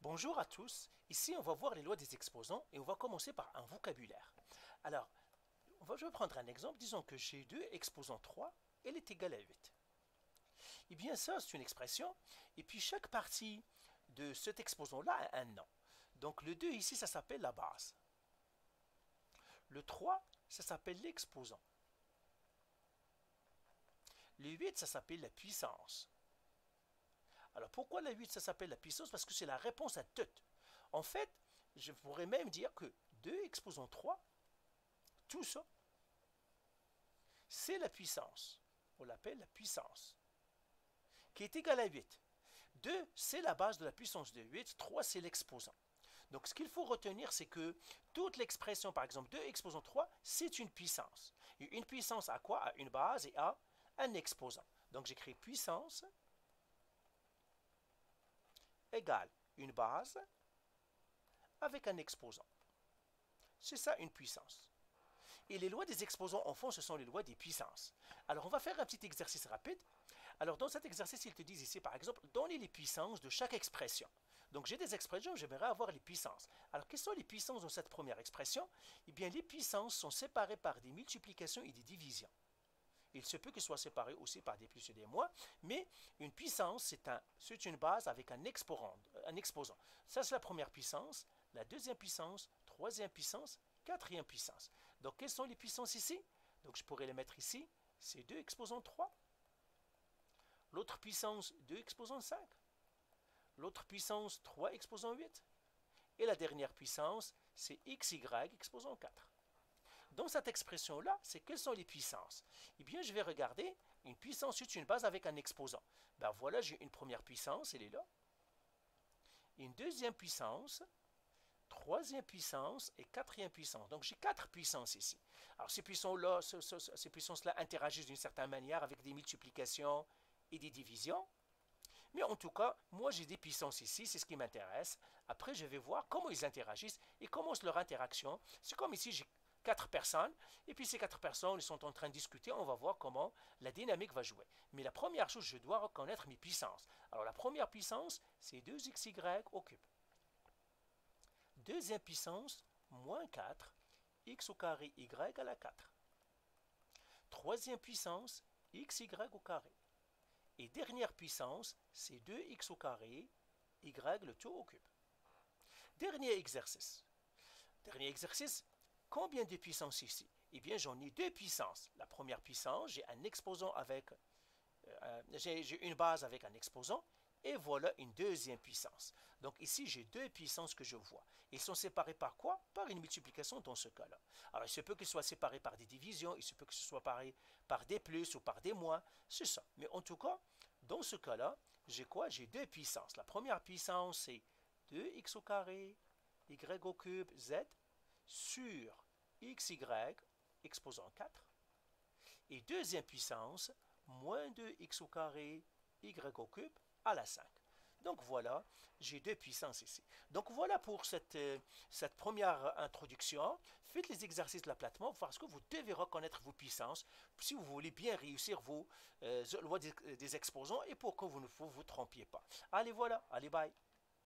Bonjour à tous, ici on va voir les lois des exposants et on va commencer par un vocabulaire. Alors, je vais prendre un exemple, disons que j'ai 2 exposant 3, elle est égale à 8. Eh bien ça c'est une expression, et puis chaque partie de cet exposant-là a un nom. Donc le 2 ici ça s'appelle la base. Le 3 ça s'appelle l'exposant. Le 8 ça s'appelle la puissance. Alors pourquoi la 8 ça s'appelle la puissance? Parce que c'est la réponse à tout. En fait, je pourrais même dire que 2 exposant 3, tout ça, c'est la puissance. On l'appelle la puissance, qui est égale à 8. 2, c'est la base de la puissance de 8. 3, c'est l'exposant. Donc ce qu'il faut retenir, c'est que toute l'expression, par exemple, 2 exposant 3, c'est une puissance. Et une puissance à quoi? À une base et à un exposant. Donc j'écris puissance égale une base avec un exposant. C'est ça une puissance. Et les lois des exposants en fond, ce sont les lois des puissances. Alors on va faire un petit exercice rapide. Alors dans cet exercice, ils te disent ici par exemple, donnez les puissances de chaque expression. Donc j'ai des expressions, j'aimerais avoir les puissances. Alors quelles sont les puissances dans cette première expression? Eh bien les puissances sont séparées par des multiplications et des divisions. Il se peut qu'elles soient séparées aussi par des plus et des moins, mais une puissance, c'est une base avec un exposant. Ça, c'est la première puissance, la deuxième puissance, troisième puissance, quatrième puissance. Donc, quelles sont les puissances ici? Donc, je pourrais les mettre ici. C'est 2 exposant 3. L'autre puissance, 2 exposant 5. L'autre puissance, 3 exposant 8. Et la dernière puissance, c'est xy exposant 4. Dans cette expression-là, c'est quelles sont les puissances? Eh bien, je vais regarder, une puissance c'est une base avec un exposant. Ben voilà, j'ai une première puissance, elle est là. Une deuxième puissance, troisième puissance et quatrième puissance. Donc j'ai 4 puissances ici. Alors ces puissances-là interagissent d'une certaine manière avec des multiplications et des divisions. Mais en tout cas, moi j'ai des puissances ici, c'est ce qui m'intéresse. Après, je vais voir comment ils interagissent et comment leur interaction. C'est comme ici, j'ai 4 personnes, et puis ces 4 personnes, ils sont en train de discuter, on va voir comment la dynamique va jouer. Mais la première chose, je dois reconnaître mes puissances. Alors la première puissance, c'est 2xy au cube. Deuxième puissance, moins 4, x au carré y à la 4. Troisième puissance, xy au carré. Et dernière puissance, c'est 2x au carré, y le tout au cube. Dernier exercice. Combien de puissances ici? Eh bien, j'en ai 2 puissances. La première puissance, j'ai un exposant avec... j'ai une base avec un exposant. Et voilà une deuxième puissance. Donc ici, j'ai 2 puissances que je vois. Ils sont séparés par quoi? Par une multiplication dans ce cas-là. Alors, il se peut qu'ils soient séparés par des divisions, il se peut que ce soit séparé par des plus ou par des moins. C'est ça. Mais en tout cas, dans ce cas-là, j'ai quoi? J'ai 2 puissances. La première puissance, c'est 2x au carré, y au cube, z, sur xy, exposant 4. Et deuxième puissance, moins 2x au carré, y au cube, à la 5. Donc voilà, j'ai 2 puissances ici. Donc voilà pour cette première introduction. Faites les exercices de l'aplattement parce que vous devez reconnaître vos puissances si vous voulez bien réussir vos lois des exposants et pour que vous ne vous trompiez pas. Allez voilà, allez bye.